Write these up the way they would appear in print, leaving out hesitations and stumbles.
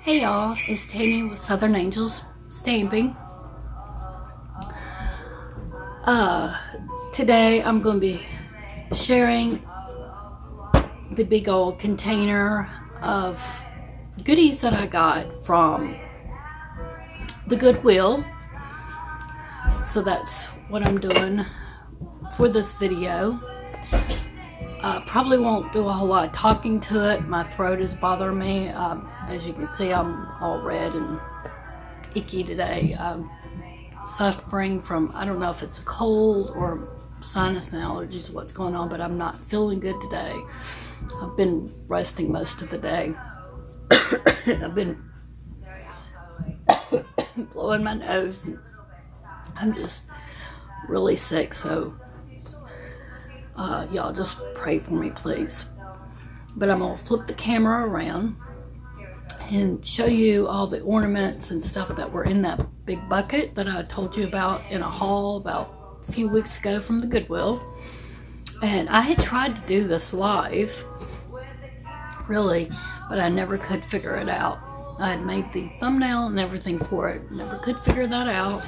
Hey y'all, it's Tammy with Southern Angels Stamping. Today I'm going to be sharing the big old container of goodies that I got from the Goodwill. So that's what I'm doing for this video. Probably won't do a whole lot of talking to it. My throat is bothering me. As you can see, I'm all red and icky today. Suffering from, I don't know if it's a cold or sinus and allergies, what's going on, but I'm not feeling good today. I've been resting most of the day. I've been blowing my nose. I'm just really sick, so y'all just pray for me, please. But I'm gonna flip the camera around and show you all the ornaments and stuff that were in that big bucket that I told you about in a haul about a few weeks ago from the Goodwill. And I had tried to do this live, really, but I never could figure it out. I had made the thumbnail and everything for it, never could figure that out.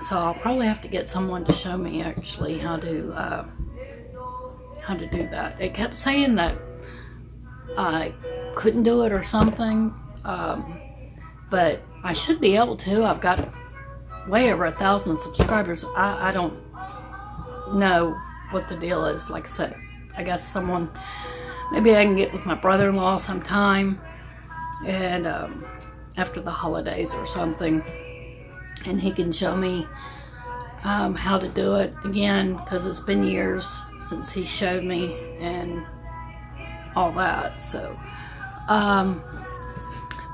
So I'll probably have to get someone to show me actually how to do that. It kept saying that I couldn't do it or something, but I should be able to. I've got way over 1,000 subscribers. I don't know what the deal is. Like I said, I guess someone, maybe I can get with my brother-in-law sometime and after the holidays or something, and he can show me how to do it again, because it's been years since he showed me and all that. So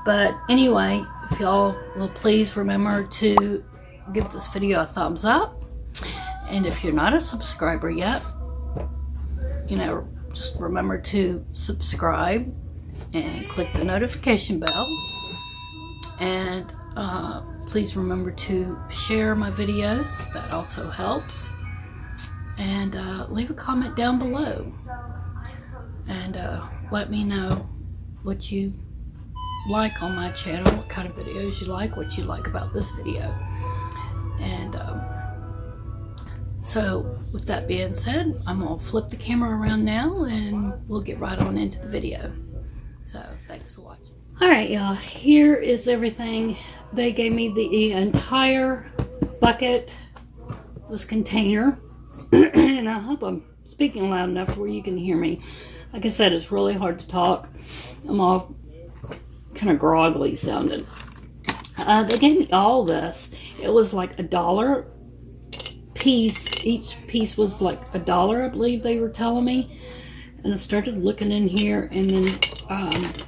but anyway, if y'all will please remember to give this video a thumbs up, and if you're not a subscriber yet, you know, just remember to subscribe and click the notification bell, and please remember to share my videos. That also helps. And leave a comment down below and let me know what you like on my channel, what kind of videos you like, what you like about this video. And so with that being said, I'm gonna flip the camera around now and we'll get right on into the video. So thanks for watching. All right, y'all, here is everything. They gave me the entire bucket, this container, and I hope I'm speaking loud enough to where you can hear me. Like I said, it's really hard to talk. I'm all kind of groggly sounding. They gave me all this. It was like $1 piece. Each piece was like $1, I believe they were telling me. And I started looking in here and then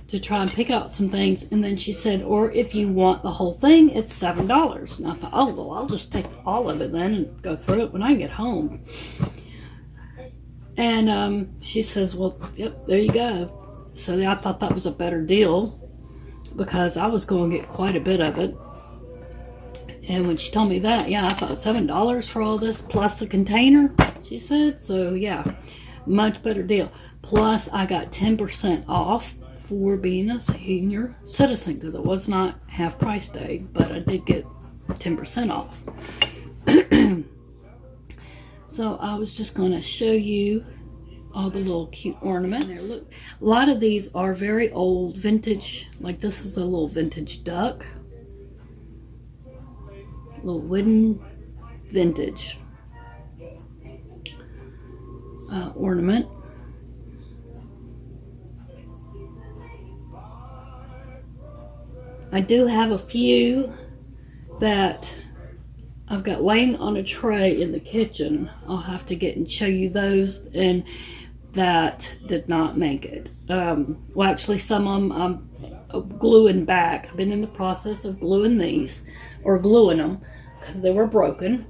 to try and pick out some things. And then she said, or if you want the whole thing, it's $7. And I thought, oh, well, I'll just take all of it then and go through it when I get home. And she says, well, yep, there you go. So I thought that was a better deal because I was going to get quite a bit of it. And when she told me that, yeah, I thought $7 for all this plus the container, she said. So yeah, much better deal. Plus I got 10% off for being a senior citizen, because it was not half price day, but I did get 10% off. So I was just going to show you all the little cute ornaments. Look, a lot of these are very old, vintage. Like this is a little vintage duck. Little wooden vintage ornament. I do have a few that I've got laying on a tray in the kitchen. I'll have to get and show you those, and that did not make it. Well, actually some of them I'm gluing back. I've been in the process of gluing these, or gluing them, because they were broken.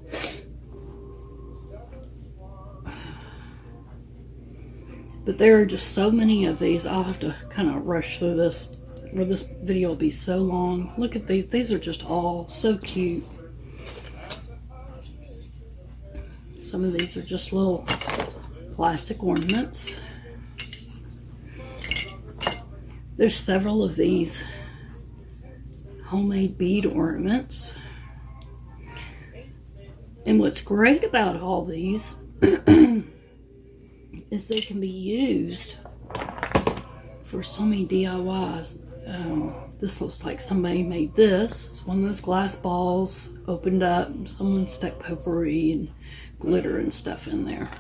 But there are just so many of these. I'll have to kind of rush through this, or this video will be so long. Look at these. These are just all so cute. Some of these are just little plastic ornaments. There's several of these homemade bead ornaments. And what's great about all these is they can be used for so many DIYs. This looks like somebody made this. It's one of those glass balls opened up. Someone stuck potpourri and glitter and stuff in there.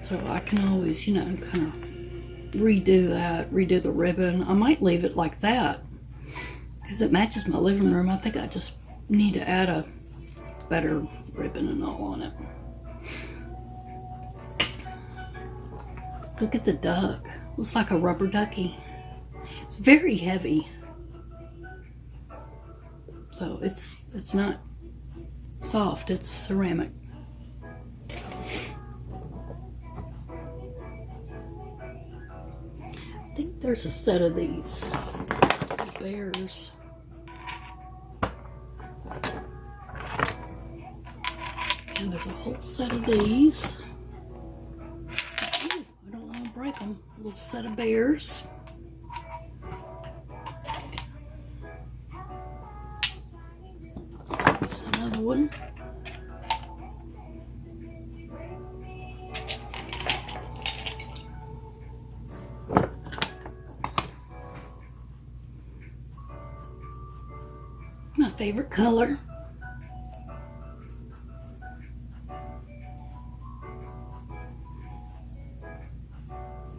So I can always, you know, kind of redo that, redo the ribbon. I might leave it like that because it matches my living room. I think I just need to add a better ribbon and all on it. Look at the duck. Looks like a rubber ducky. It's very heavy. So it's not soft, it's ceramic. I think there's a set of these bears. And there's a whole set of these. Ooh, I don't want to break them. A little set of bears. There's another one. My favorite color.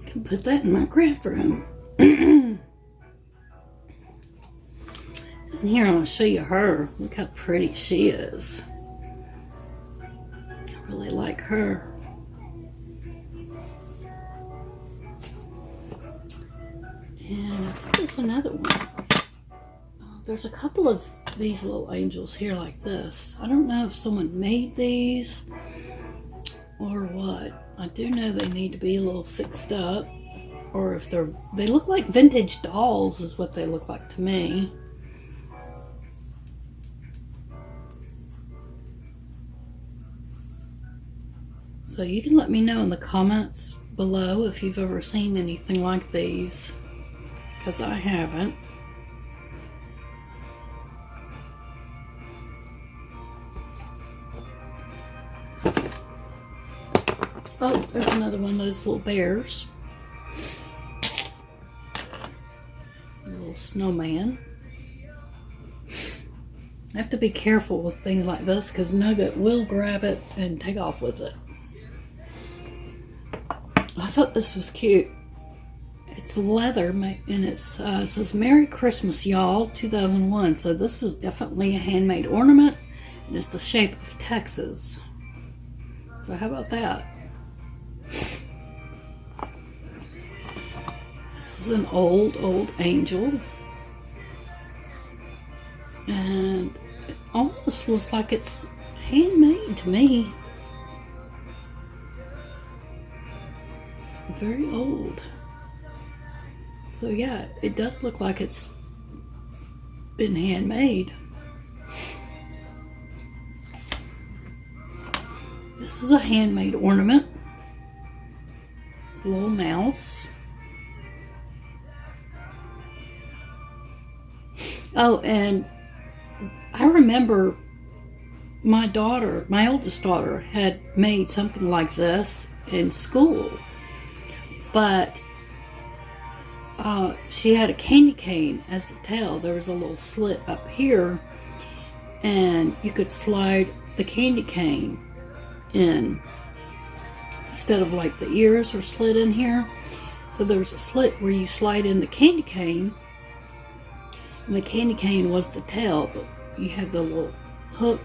Can put that in my craft room. And here I'll show you her. Look how pretty she is. I really like her. And I think there's another one. There's a couple of these little angels here like this. I don't know if someone made these or what. I do know they need to be a little fixed up, or if they look like vintage dolls is what they look like to me. So you can let me know in the comments below if you've ever seen anything like these, because I haven't. Oh, there's another one of those little bears. A little snowman. I have to be careful with things like this because Nugget will grab it and take off with it. I thought this was cute. It's leather and it says Merry Christmas, y'all, 2001. So this was definitely a handmade ornament and it's the shape of Texas. So how about that? This is an old angel, and it almost looks like it's handmade to me. Very old. So yeah, it does look like it's been handmade. This is a handmade ornament. Little mouse. Oh, and I remember my oldest daughter had made something like this in school, but she had a candy cane as the tail. There was a little slit up here and you could slide the candy cane in. Instead of like the ears are slid in here, so there's a slit where you slide in the candy cane, and the candy cane was the tail. You had the little hook,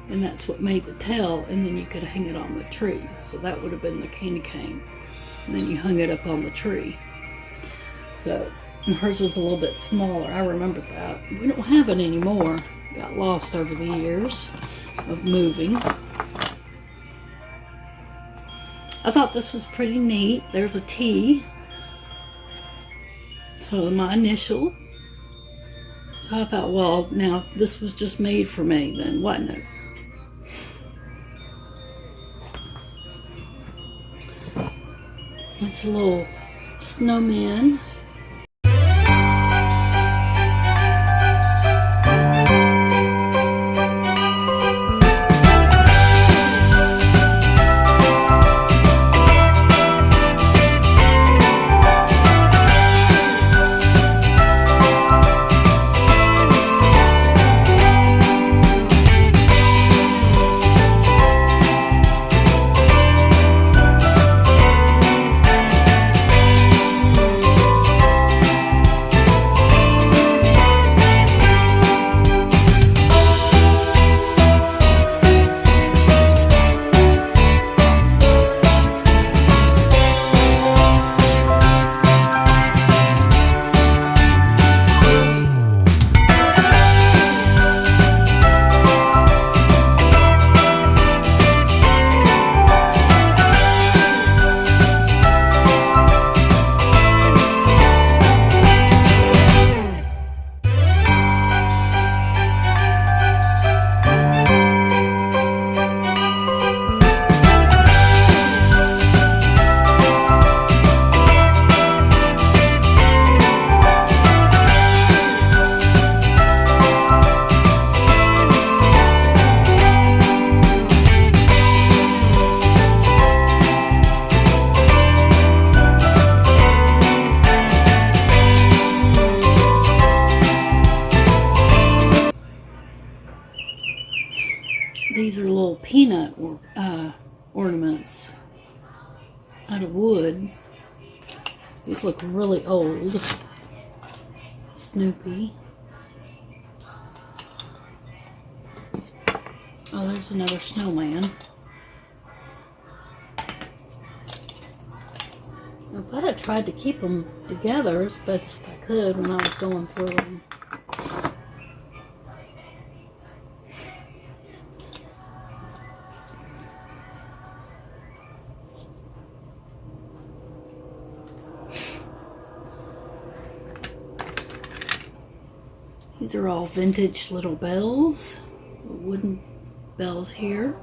and that's what made the tail, and then you could hang it on the tree. So that would have been the candy cane, and then you hung it up on the tree. So and hers was a little bit smaller. I remember that. We don't have it anymore. Got lost over the years of moving. I thought this was pretty neat. There's a T. So my initial. So I thought, well, now if this was just made for me, then wasn't it? Bunch of little snowmen. peanut ornaments out of wood. These look really old. Snoopy. Oh, there's another snowman. I thought I tried to keep them together as best I could when I was going through them. These are all vintage little bells, wooden bells here.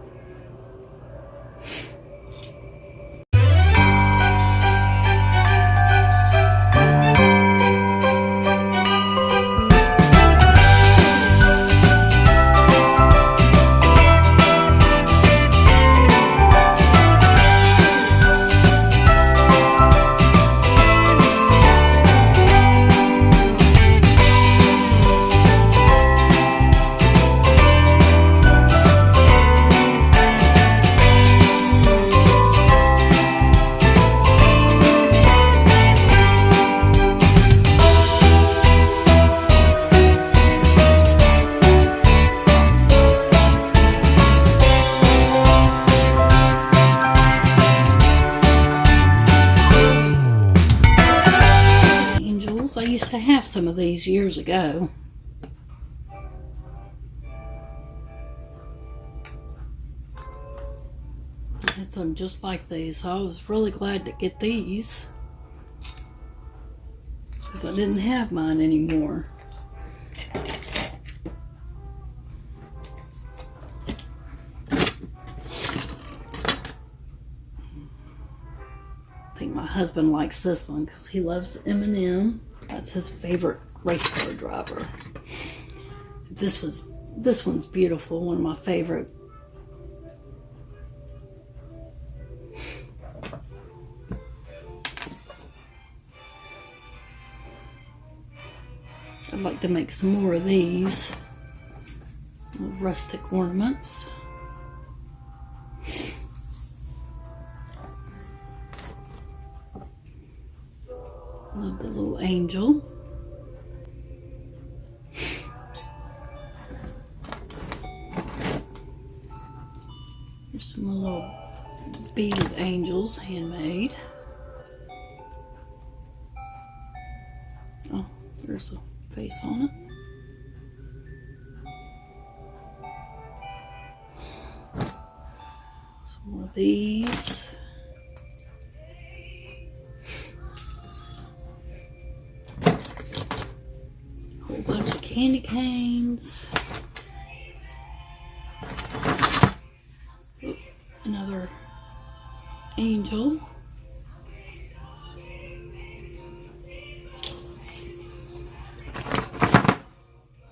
I used to have some of these years ago. I had some just like these, so I was really glad to get these because I didn't have mine anymore. I think my husband likes this one because he loves M&M. That's his favorite race car driver. This one's beautiful, one of my favorite. I'd like to make some more of these rustic ornaments. Love the little angel. There's some little beaded angels, handmade. Oh, there's a face on it. Some more of these. Whole bunch of candy canes. Oop, another angel.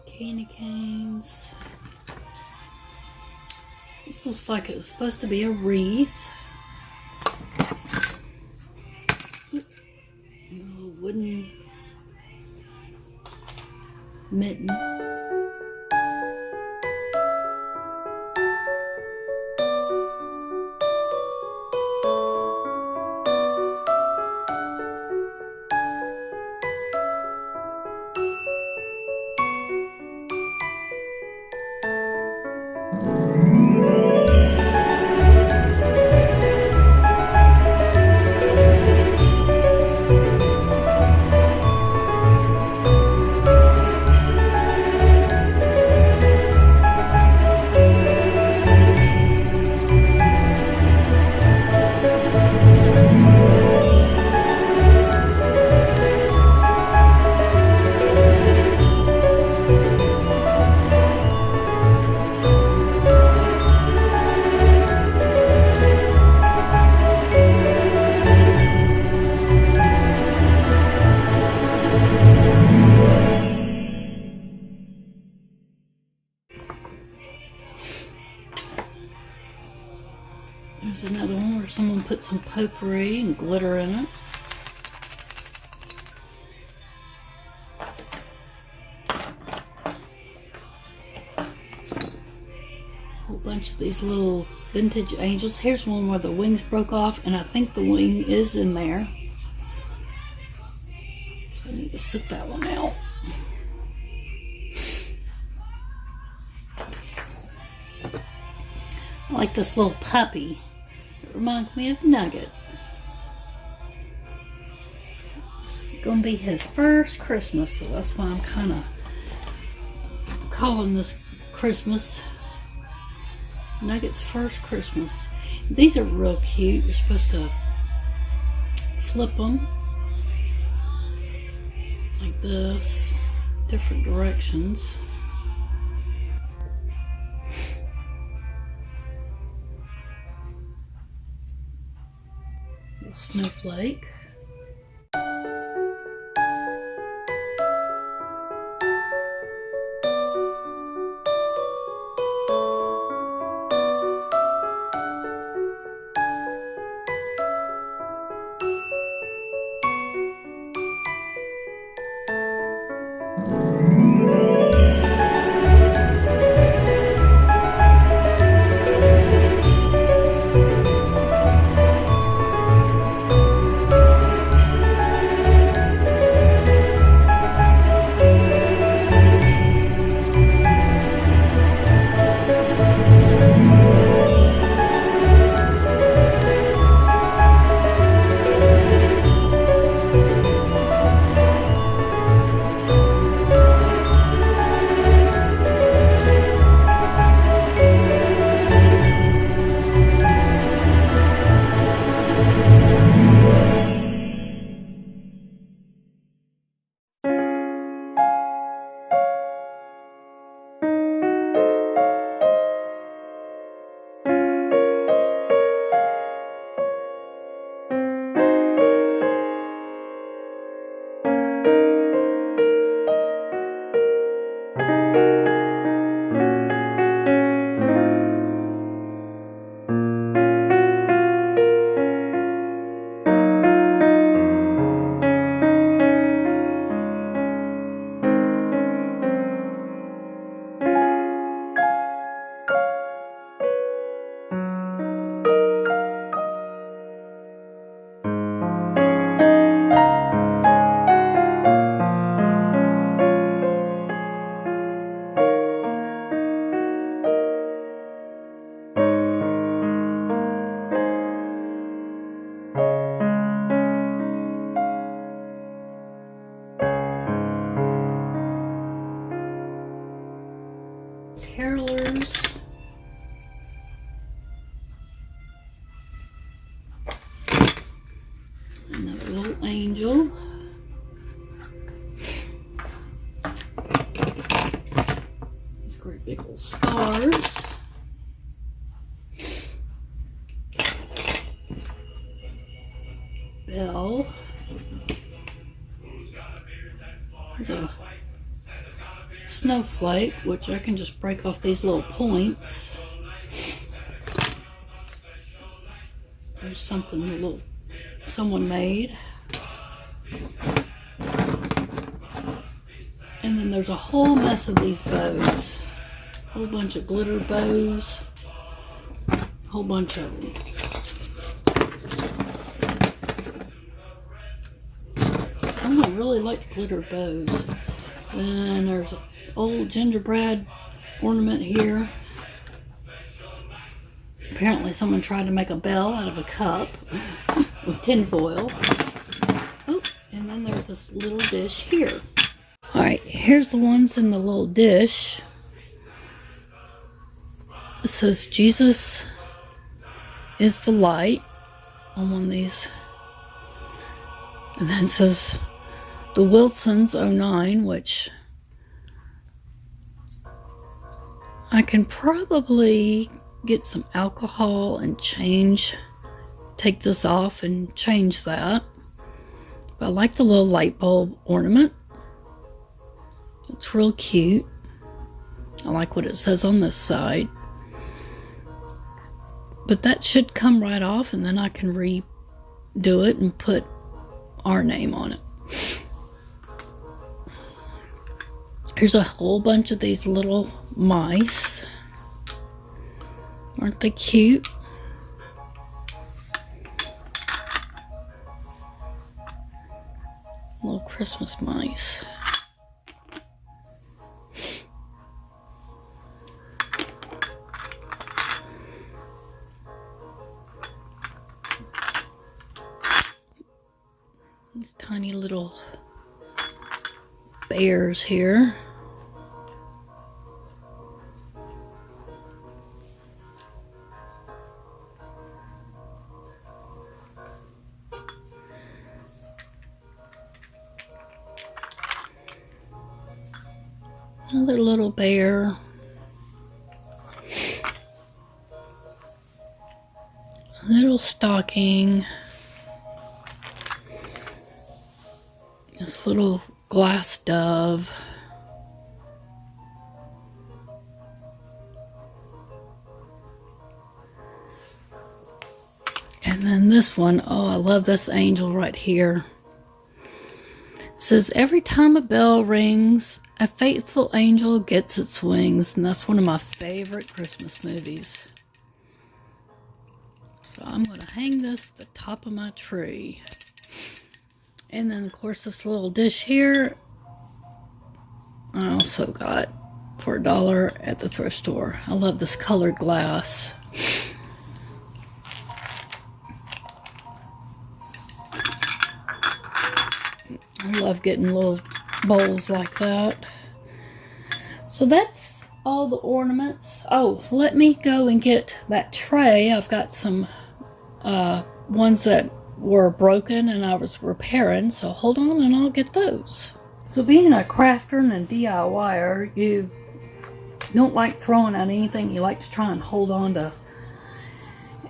Candy canes. This looks like it was supposed to be a wreath. Oop, a little wooden mitten. There's another one where someone put some potpourri and glitter in it. A whole bunch of these little vintage angels. Here's one where the wings broke off, and I think the wing is in there. So I need to sit that one out. I like this little puppy. It reminds me of Nugget. This is going to be his first Christmas, so that's why I'm kind of calling this Christmas. Nugget's first Christmas. These are real cute. You're supposed to flip them like this, different directions. Little snowflake. Carolers. Another little angel. These great big old stars. Bell. There's a snowflake, which I can just break off these little points. There's something a little someone made. And then there's a whole mess of these bows. A whole bunch of glitter bows. A whole bunch of them. Someone really liked glitter bows. And there's an old gingerbread ornament here. Apparently someone tried to make a bell out of a cup with tin foil. Oh, and then there's this little dish here. Alright, here's the ones in the little dish. It says Jesus is the light on one of these. And then it says the Wilsons 09, which I can probably get some alcohol and take this off and change that. But I like the little light bulb ornament. It's real cute. I like what it says on this side. But that should come right off, and then I can redo it and put our name on it. Here's a whole bunch of these little mice. Aren't they cute? Little Christmas mice. These tiny little bears here. Another little bear. A little stocking. This little glass dove. And then this one, oh, I love this angel right here. It says, every time a bell rings, a faithful angel gets its wings. And that's one of my favorite Christmas movies. So I'm going to hang this at the top of my tree. And then, of course, this little dish here, I also got for $1 at the thrift store. I love this colored glass. I love getting little bowls like that. So that's all the ornaments. Oh, let me go and get that tray. I've got some ones that were broken and I was repairing, so hold on and I'll get those. So being a crafter and a DIYer, you don't like throwing out anything. You like to try and hold on to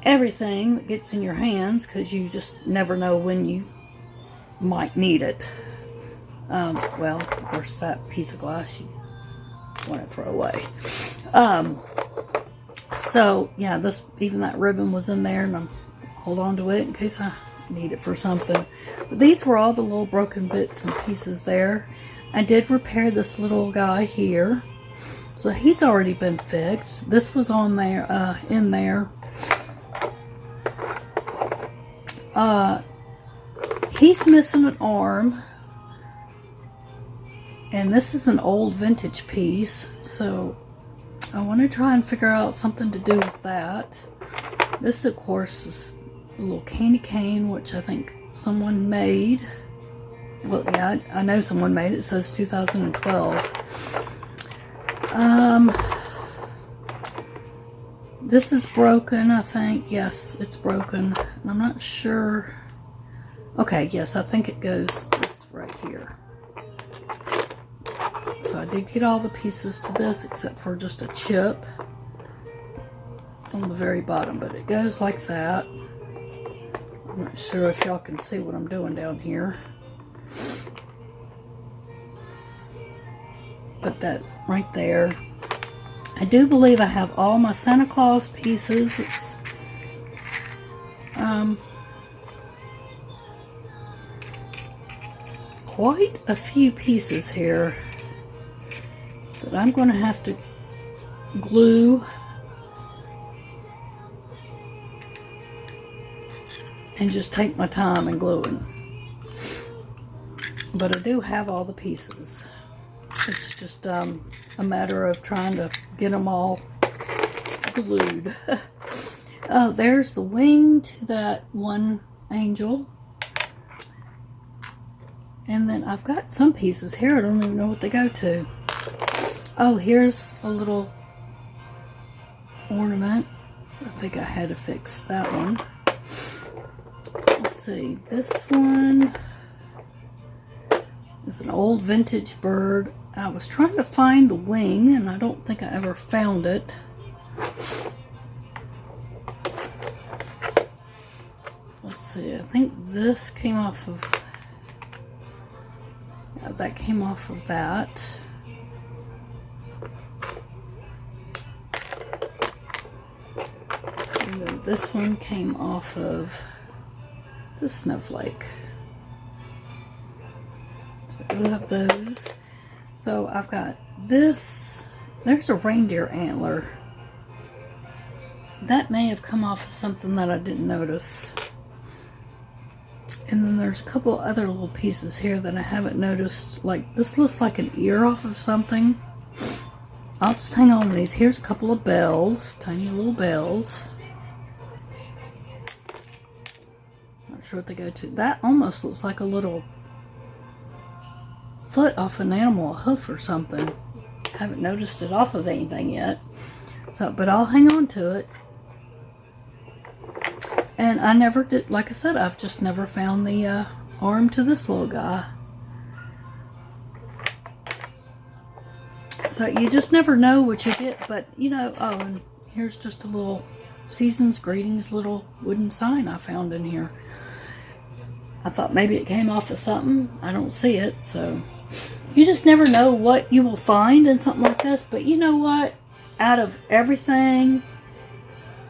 everything that gets in your hands because you just never know when you might need it. Well, of course, that piece of glass you want to throw away. So yeah, even that ribbon was in there, and I'm hold on to it in case I need it for something. But these were all the little broken bits and pieces there. I did repair this little guy here, so he's already been fixed. This was on there, in there. He's missing an arm, and this is an old vintage piece, so I want to try and figure out something to do with that. This, of course, is a little candy cane, which I think someone made. Well, yeah, I know someone made it. It says 2012. This is broken, I think. Yes, it's broken. And I'm not sure. Okay, yes, I think it goes this right here. So I did get all the pieces to this except for just a chip on the very bottom, but it goes like that. I'm not sure if y'all can see what I'm doing down here. Put that right there. I do believe I have all my Santa Claus pieces. It's, quite a few pieces here that I'm going to have to glue and just take my time and gluing. But I do have all the pieces. It's just a matter of trying to get them all glued. Oh, there's the wing to that one angel. And then I've got some pieces here. I don't even know what they go to. Oh, here's a little ornament. I think I had to fix that one. Let's see. This one is an old vintage bird. I was trying to find the wing, and I don't think I ever found it. Let's see. I think this came off of... Yeah, that came off of that. And then this one came off of the snowflake. So I do have those. So I've got this. There's a reindeer antler. that may have come off of something that I didn't notice. And then there's a couple other little pieces here that I haven't noticed. Like, this looks like an ear off of something. I'll just hang on to these. Here's a couple of bells, tiny little bells. Not sure what they go to. That almost looks like a little foot off an animal, a hoof or something. Haven't noticed it off of anything yet. So, but I'll hang on to it. And I never did, like I said, I've just never found the arm to this little guy. So you just never know what you get, but you know, oh, and here's just a little Season's Greetings little wooden sign I found in here. I thought maybe it came off of something. I don't see it, so you just never know what you will find in something like this. But you know what? Out of everything,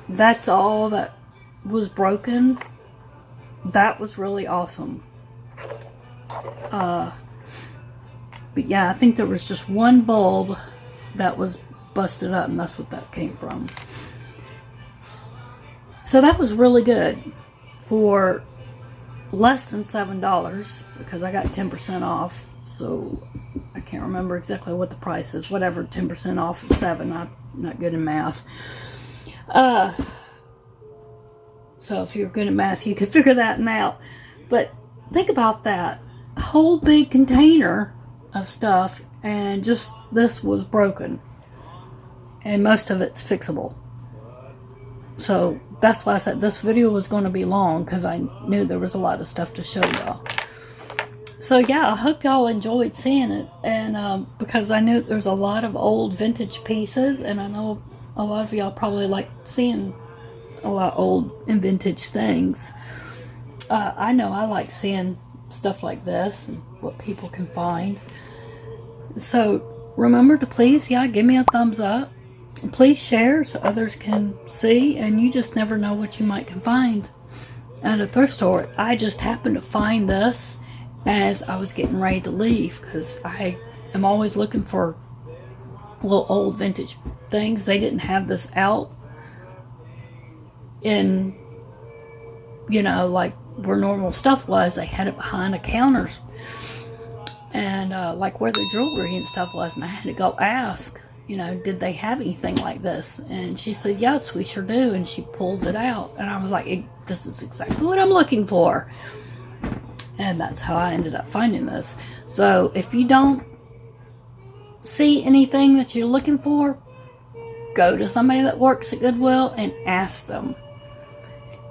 that's all that was broken. That was really awesome. But yeah, I think there was just one bulb that was busted up, and that's what that came from. So that was really good for less than $7 because I got 10% off. So I can't remember exactly what the price is. Whatever, 10% off of 7. I'm not good in math. So if you're good at math, you could figure that out. But think about that. A whole big container of stuff, and just this was broken. And most of it's fixable. So that's why I said this video was going to be long, because I knew there was a lot of stuff to show y'all. So yeah, I hope y'all enjoyed seeing it. And because I knew there's a lot of old vintage pieces, and I know a lot of y'all probably like seeing a lot of old and vintage things. I know I like seeing stuff like this and what people can find. So remember to please, give me a thumbs up. Please share so others can see, and you just never know what you might can find at a thrift store. I just happened to find this as I was getting ready to leave, because I am always looking for little old vintage things. They didn't have this out in, you know, like where normal stuff was. They had it behind the counters, and like where the jewelry and stuff was, and I had to go ask, you know, did they have anything like this? And she said, yes, we sure do. And she pulled it out, and I was like, this is exactly what I'm looking for. And that's how I ended up finding this. So if you don't see anything that you're looking for, go to somebody that works at Goodwill and ask them.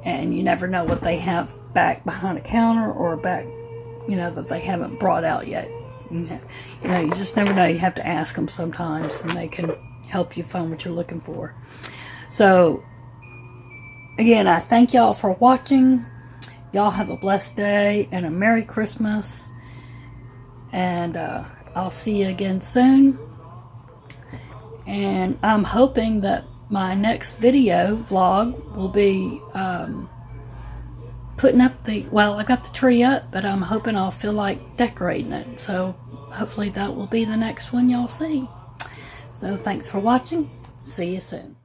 And you never know what they have back behind a counter, or back, you know, that they haven't brought out yet. You know, you just never know. You have to ask them sometimes, and they can help you find what you're looking for. So again, I thank y'all for watching. Y'all have a blessed day and a Merry Christmas. And I'll see you again soon. And I'm hoping that my next video vlog will be putting up the, well, I got the tree up, but I'm hoping I'll feel like decorating it. So hopefully that will be the next one y'all see. So thanks for watching. See you soon.